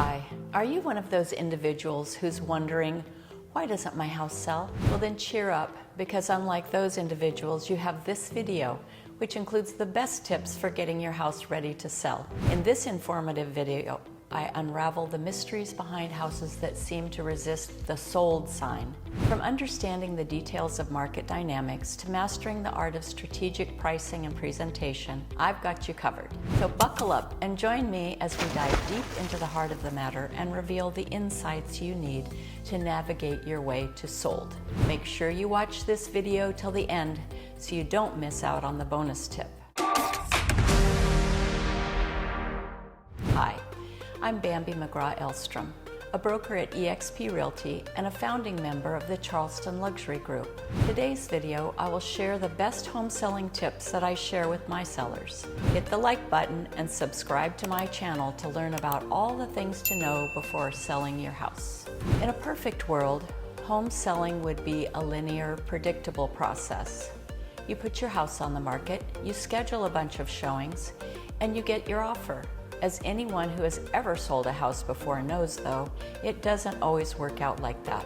Hi, are you one of those individuals who's wondering, why doesn't my house sell? Well then cheer up, because unlike those individuals, you have this video, which includes the best tips for getting your house ready to sell. In this informative video, I unravel the mysteries behind houses that seem to resist the sold sign. From understanding the details of market dynamics to mastering the art of strategic pricing and presentation, I've got you covered. So buckle up and join me as we dive deep into the heart of the matter and reveal the insights you need to navigate your way to sold. Make sure you watch this video till the end so you don't miss out on the bonus tip. Hi. I'm Bambi McGraw-Elstrom, a broker at eXp Realty and a founding member of the Charleston Luxury Group. Today's video, I will share the best home selling tips that I share with my sellers. Hit the like button and subscribe to my channel to learn about all the things to know before selling your house. In a perfect world, home selling would be a linear, predictable process. You put your house on the market, you schedule a bunch of showings, and you get your offer. As anyone who has ever sold a house before knows, though, it doesn't always work out like that.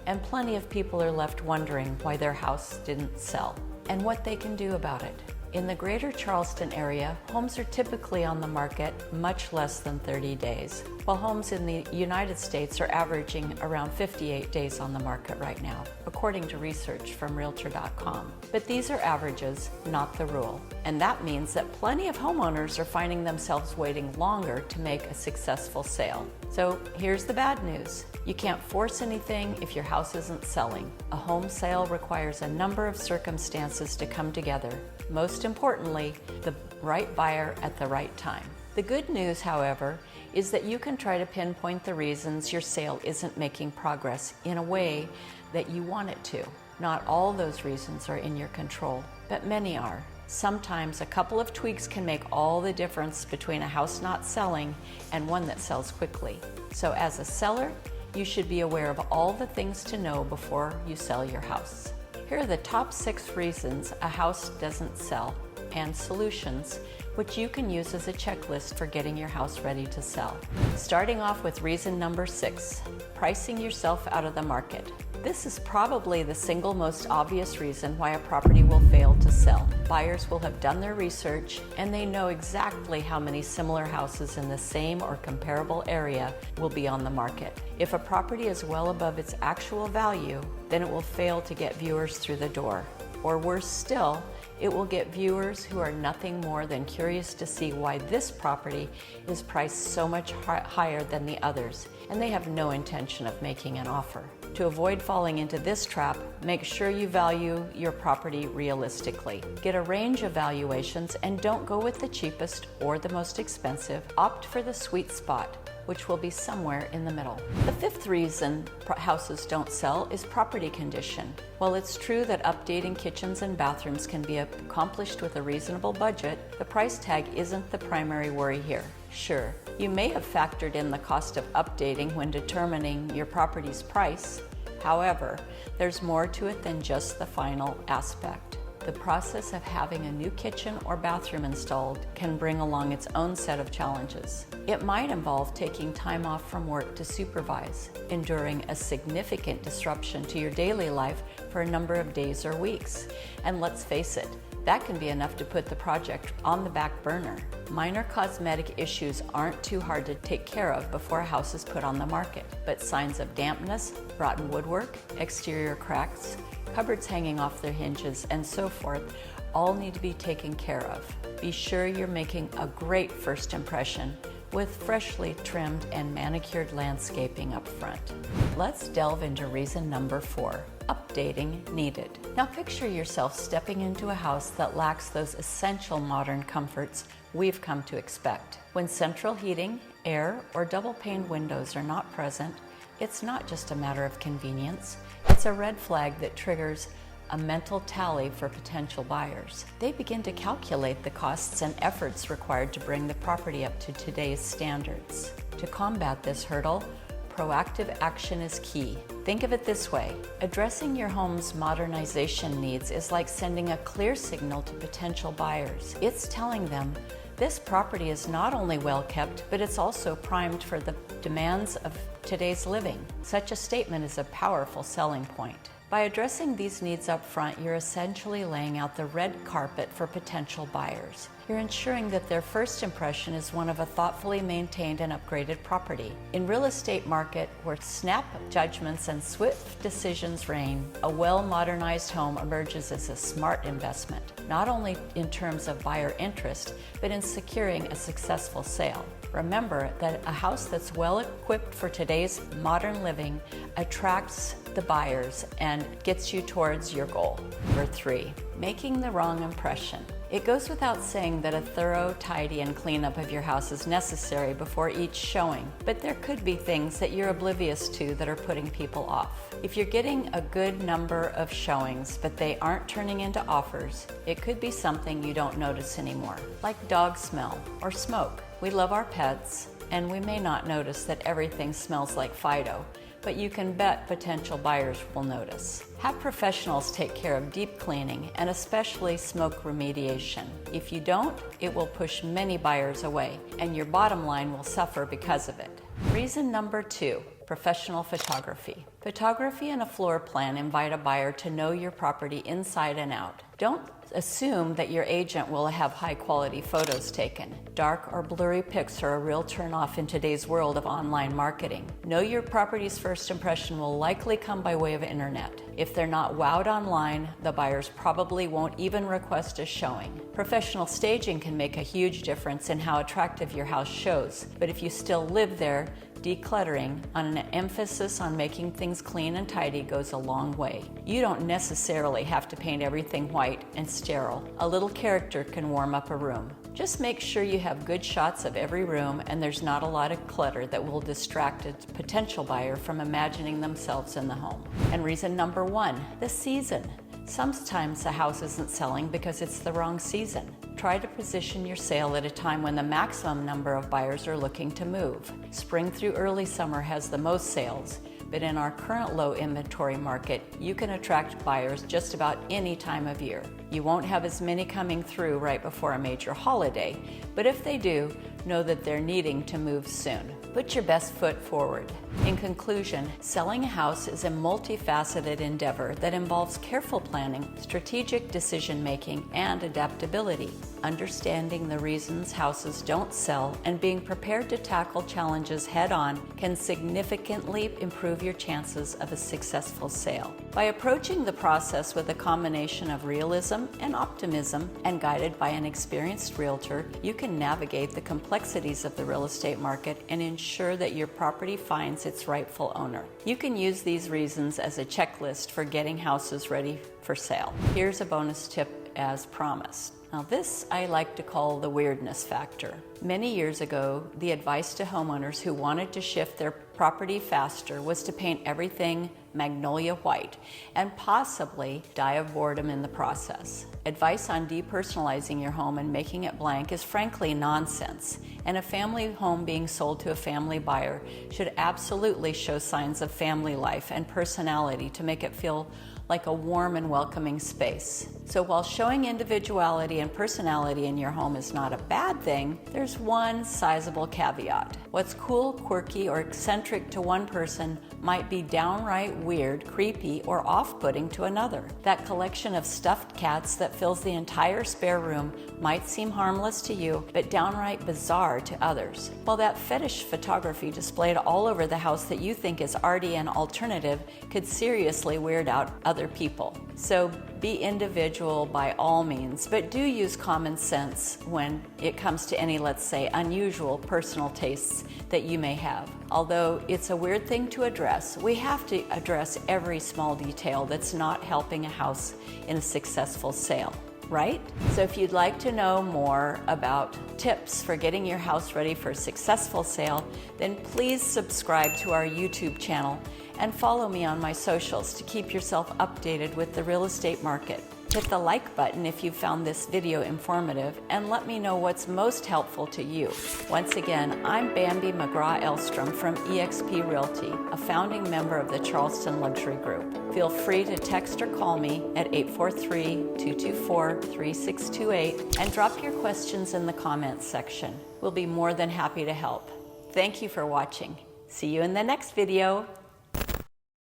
And plenty of people are left wondering why their house didn't sell and what they can do about it. In the greater Charleston area, homes are typically on the market much less than 30 days, while homes in the United States are averaging around 58 days on the market right now, according to research from Realtor.com. But these are averages, not the rule. And that means that plenty of homeowners are finding themselves waiting longer to make a successful sale. So here's the bad news. You can't force anything if your house isn't selling. A home sale requires a number of circumstances to come together. Most importantly, the right buyer at the right time. The good news, however, is that you can try to pinpoint the reasons your sale isn't making progress in a way that you want it to. Not all those reasons are in your control, but many are. Sometimes a couple of tweaks can make all the difference between a house not selling and one that sells quickly. So as a seller, you should be aware of all the things to know before you sell your house. Here are the top 6 reasons a house doesn't sell and solutions which you can use as a checklist for getting your house ready to sell. Starting off with reason number 6, pricing yourself out of the market. This is probably the single most obvious reason why a property will fail to sell. Buyers will have done their research and they know exactly how many similar houses in the same or comparable area will be on the market. If a property is well above its actual value, then it will fail to get viewers through the door. Or worse still, it will get viewers who are nothing more than curious to see why this property is priced so much higher than the others, and they have no intention of making an offer. To avoid falling into this trap, make sure you value your property realistically. Get a range of valuations and don't go with the cheapest or the most expensive. Opt for the sweet spot, which will be somewhere in the middle. The 5th reason houses don't sell is property condition. While it's true that updating kitchens and bathrooms can be accomplished with a reasonable budget, the price tag isn't the primary worry here. Sure, you may have factored in the cost of updating when determining your property's price. However, there's more to it than just the final aspect. The process of having a new kitchen or bathroom installed can bring along its own set of challenges. It might involve taking time off from work to supervise, enduring a significant disruption to your daily life for a number of days or weeks. And let's face it, that can be enough to put the project on the back burner. Minor cosmetic issues aren't too hard to take care of before a house is put on the market, but signs of dampness, rotten woodwork, exterior cracks, cupboards hanging off their hinges, and so forth all need to be taken care of. Be sure you're making a great first impression with freshly trimmed and manicured landscaping up front. Let's delve into reason number 4, updating needed. Now picture yourself stepping into a house that lacks those essential modern comforts we've come to expect. When central heating, air, or double-paned windows are not present, it's not just a matter of convenience. It's a red flag that triggers a mental tally for potential buyers. They begin to calculate the costs and efforts required to bring the property up to today's standards. To combat this hurdle, proactive action is key. Think of it this way. Addressing your home's modernization needs is like sending a clear signal to potential buyers. It's telling them This property is not only well kept, but it's also primed for the demands of today's living. Such a statement is a powerful selling point. By addressing these needs up front, you're essentially laying out the red carpet for potential buyers. You're ensuring that their first impression is one of a thoughtfully maintained and upgraded property. In real estate market where snap judgments and swift decisions reign, a well-modernized home emerges as a smart investment, not only in terms of buyer interest, but in securing a successful sale. Remember that a house that's well equipped for today's modern living attracts the buyers and gets you towards your goal. Number 3, making the wrong impression. It goes without saying that a thorough, tidy, and cleanup of your house is necessary before each showing, but there could be things that you're oblivious to that are putting people off. If you're getting a good number of showings, but they aren't turning into offers, it could be something you don't notice anymore, like dog smell or smoke. We love our pets, and we may not notice that everything smells like Fido, but you can bet potential buyers will notice. Have professionals take care of deep cleaning and especially smoke remediation. If you don't, it will push many buyers away, and your bottom line will suffer because of it. Reason number 2, professional photography. Photography and a floor plan invite a buyer to know your property inside and out. Don't assume that your agent will have high-quality photos taken. Dark or blurry pics are a real turn-off in today's world of online marketing. Know your property's first impression will likely come by way of internet. If they're not wowed online, the buyers probably won't even request a showing. Professional staging can make a huge difference in how attractive your house shows, but if you still live there, decluttering on an emphasis on making things clean and tidy goes a long way. You don't necessarily have to paint everything white and sterile. A little character can warm up a room. Just make sure you have good shots of every room and there's not a lot of clutter that will distract a potential buyer from imagining themselves in the home. And reason number 1, the season. Sometimes the house isn't selling because it's the wrong season. Try to position your sale at a time when the maximum number of buyers are looking to move. Spring through early summer has the most sales, but in our current low inventory market, you can attract buyers just about any time of year. You won't have as many coming through right before a major holiday, but if they do, know that they're needing to move soon. Put your best foot forward. In conclusion, selling a house is a multifaceted endeavor that involves careful planning, strategic decision-making, and adaptability. Understanding the reasons houses don't sell and being prepared to tackle challenges head-on can significantly improve your chances of a successful sale. By approaching the process with a combination of realism and optimism and guided by an experienced realtor, you can navigate the complexities of the real estate market and ensure that your property finds its rightful owner. You can use these reasons as a checklist for getting houses ready for sale. Here's a bonus tip as promised. Now this I like to call the weirdness factor. Many years ago, the advice to homeowners who wanted to shift their property faster was to paint everything magnolia white and possibly die of boredom in the process. Advice on depersonalizing your home and making it blank is frankly nonsense, and a family home being sold to a family buyer should absolutely show signs of family life and personality to make it feel like a warm and welcoming space. So while showing individuality and personality in your home is not a bad thing, there's one sizable caveat. What's cool, quirky, or eccentric to one person might be downright weird, creepy, or off-putting to another. That collection of stuffed cats that fills the entire spare room might seem harmless to you, but downright bizarre to others. While that fetish photography displayed all over the house that you think is arty and alternative could seriously weird out other people. So be individual by all means, but do use common sense when it comes to any, let's say, unusual personal tastes that you may have. Although it's a weird thing to address, we have to address every small detail that's not helping a house in a successful sale, right? So if you'd like to know more about tips for getting your house ready for a successful sale, then please subscribe to our YouTube channel and follow me on my socials to keep yourself updated with the real estate market. Hit the like button if you found this video informative and let me know what's most helpful to you. Once again, I'm Bambi McGraw-Elstrom from eXp Realty, a founding member of the Charleston Luxury Group. Feel free to text or call me at 843-224-3628 and drop your questions in the comments section. We'll be more than happy to help. Thank you for watching. See you in the next video.